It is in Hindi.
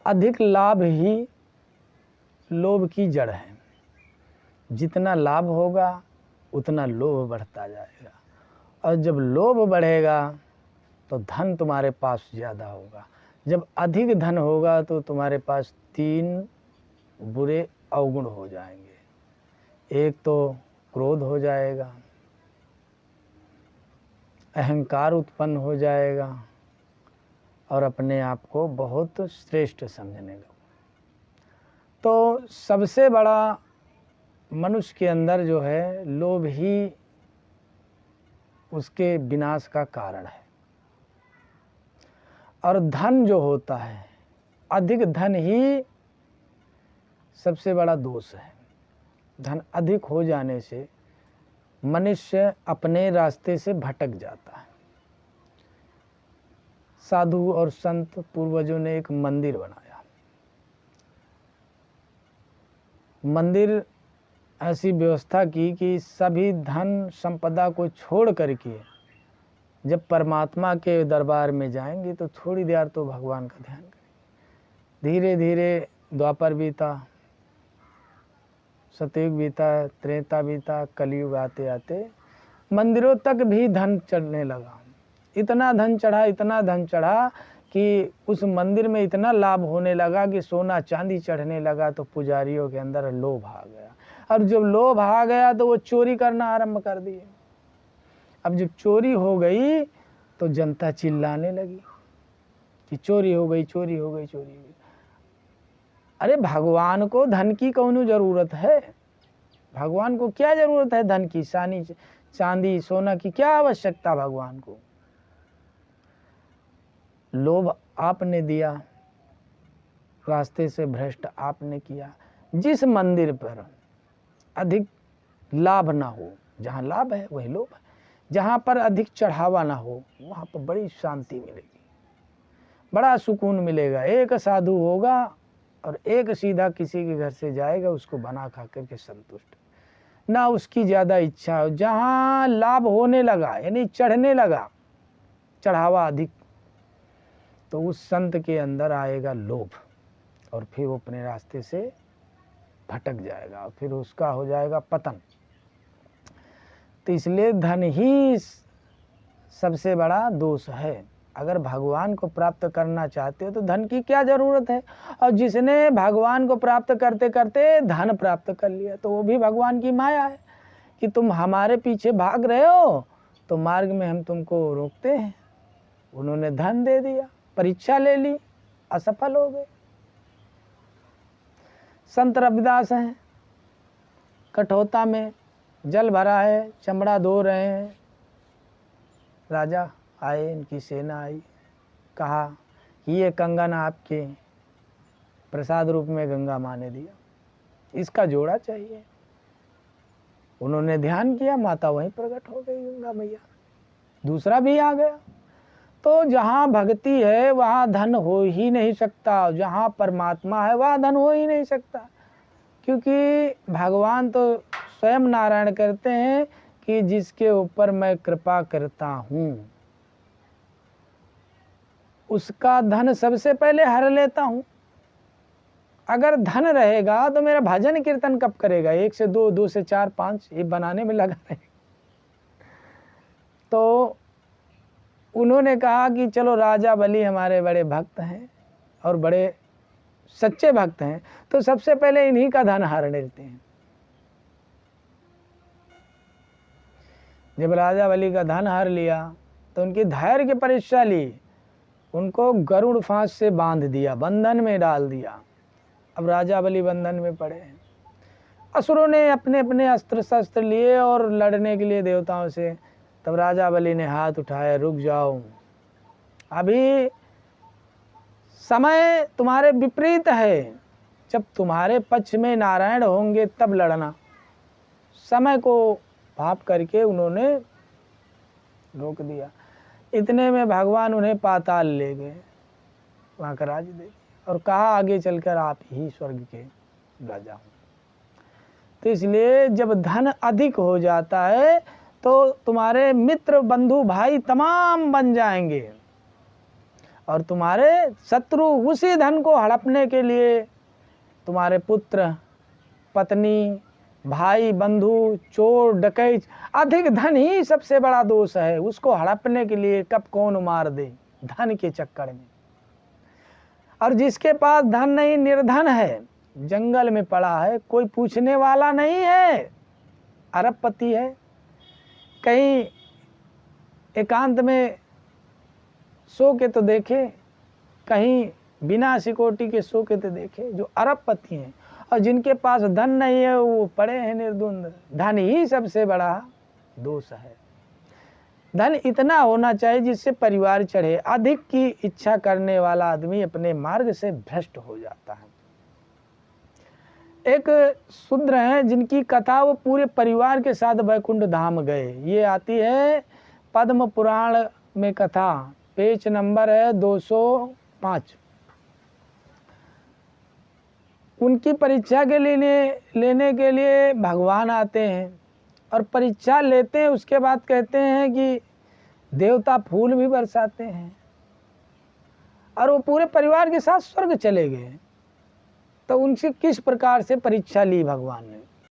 अधिक लाभ ही लोभ की जड़ है। जितना लाभ होगा उतना लोभ बढ़ता जाएगा, और जब लोभ बढ़ेगा तो धन तुम्हारे पास ज़्यादा होगा। जब अधिक धन होगा तो तुम्हारे पास 3 बुरे अवगुण हो जाएंगे। एक तो क्रोध हो जाएगा, अहंकार उत्पन्न हो जाएगा, और अपने आप को बहुत श्रेष्ठ समझने लगो। तो सबसे बड़ा मनुष्य के अंदर जो है लोभ ही उसके विनाश का कारण है। और धन जो होता है, अधिक धन ही सबसे बड़ा दोष है। धन अधिक हो जाने से मनुष्य अपने रास्ते से भटक जाता है। साधु और संत पूर्वजों ने एक मंदिर बनाया। मंदिर ऐसी व्यवस्था की कि सभी धन संपदा को छोड़ करके जब परमात्मा के दरबार में जाएंगे तो थोड़ी देर तो भगवान का ध्यान करेंगे। धीरे धीरे द्वापर बीता, सतयुग बीता, त्रेता बीता, कलयुग आते आते मंदिरों तक भी धन चढ़ने लगा। इतना धन चढ़ा, इतना धन चढ़ा कि उस मंदिर में इतना लाभ होने लगा कि सोना चांदी चढ़ने लगा। तो पुजारियों के अंदर लोभ आ गया। अब जब लोभ आ गया तो वो चोरी करना आरंभ कर दिए। अब जब चोरी हो गई तो जनता चिल्लाने लगी कि चोरी हो गई, चोरी हो गई, चोरी हो गई। अरे भगवान को धन की कौन जरूरत है? भगवान को क्या जरूरत है धन की? चांदी सोना की क्या आवश्यकता भगवान को? लोभ आपने दिया, रास्ते से भ्रष्ट आपने किया। जिस मंदिर पर अधिक लाभ ना हो, जहाँ लाभ है वही लोभ है, जहाँ पर अधिक चढ़ावा ना हो वहाँ पर बड़ी शांति मिलेगी, बड़ा सुकून मिलेगा। एक साधु होगा और एक सीधा किसी के घर से जाएगा, उसको बना खा करके संतुष्ट, ना उसकी ज़्यादा इच्छा हो। जहाँ लाभ होने लगा यानी चढ़ने लगा, चढ़ावा अधिक, तो उस संत के अंदर आएगा लोभ, और फिर वो अपने रास्ते से भटक जाएगा, और फिर उसका हो जाएगा पतन। तो इसलिए धन ही सबसे बड़ा दोष है। अगर भगवान को प्राप्त करना चाहते हो तो धन की क्या जरूरत है? और जिसने भगवान को प्राप्त करते करते धन प्राप्त कर लिया तो वो भी भगवान की माया है कि तुम हमारे पीछे भाग रहे हो तो मार्ग में हम तुमको रोकते हैं। उन्होंने धन दे दिया, परीक्षा ले ली, असफल हो गए। संत रविदास हैं, कठौता में जल भरा है, चमड़ा धो रहे हैं। राजा आए, इनकी सेना आई, कहा कि ये कंगन आपके प्रसाद रूप में गंगा माँ ने दिया, इसका जोड़ा चाहिए। उन्होंने ध्यान किया, माता वहीं प्रकट हो गई, गंगा मैया। दूसरा भी आ गया। तो जहाँ भक्ति है वहाँ धन हो ही नहीं सकता, जहाँ परमात्मा है वहाँ धन हो ही नहीं सकता, क्योंकि भगवान तो स्वयं नारायण कहते हैं कि जिसके ऊपर मैं कृपा करता हूँ उसका धन सबसे पहले हर लेता हूँ। अगर धन रहेगा तो मेरा भजन कीर्तन कब करेगा? 1 से 2, 2 से 4, 5 ये बनाने में लगा रहेगा। तो उन्होंने कहा कि चलो राजा बलि हमारे बड़े भक्त हैं और बड़े सच्चे भक्त हैं, तो सबसे पहले इन्हीं का धन हर लेते हैं। जब राजा बलि का धन हर लिया तो उनकी धैर्य की परीक्षा ली, उनको गरुड़ फांस से बांध दिया, बंधन में डाल दिया। अब राजा बलि बंधन में पड़े हैं। असुरों ने अपने अपने अस्त्र शस्त्र लिए और लड़ने के लिए देवताओं से। तब राजा बलि ने हाथ उठाया, रुक जाओ, अभी समय तुम्हारे विपरीत है, जब तुम्हारे पक्ष में नारायण होंगे तब लड़ना। समय को भाप करके उन्होंने रोक दिया। इतने में भगवान उन्हें पाताल ले गए, वहाँ का राज दे दिया और कहा आगे चलकर आप ही स्वर्ग के राजा हो। तो इसलिए जब धन अधिक हो जाता है तो तुम्हारे मित्र बंधु भाई तमाम बन जाएंगे और तुम्हारे शत्रु उसी धन को हड़पने के लिए तुम्हारे पुत्र, पत्नी, भाई, बंधु, चोर, डकैत, अधिक धन ही सबसे बड़ा दोष है। उसको हड़पने के लिए कब कौन मार दे धन के चक्कर में। और जिसके पास धन नहीं, निर्धन है, जंगल में पड़ा है, कोई पूछने वाला नहीं है, अरबपति है, कहीं एकांत में सो के तो देखे, कहीं बिना सिक्योरिटी के सो के तो देखे, जो अरबपति हैं। और जिनके पास धन नहीं है वो पड़े हैं निर्धुंध। धन ही सबसे बड़ा दोष है। धन इतना होना चाहिए जिससे परिवार चढ़े। अधिक की इच्छा करने वाला आदमी अपने मार्ग से भ्रष्ट हो जाता है। एक शूद्र हैं जिनकी कथा वो पूरे परिवार के साथ वैकुंठ धाम गए। ये आती है पद्म पुराण में कथा, पेज नंबर है 205। उनकी परीक्षा के लेने के लिए भगवान आते हैं और परीक्षा लेते हैं। उसके बाद कहते हैं कि देवता फूल भी बरसाते हैं, और वो पूरे परिवार के साथ स्वर्ग चले गए। तो उनसे किस प्रकार से परीक्षा ली भगवान ने,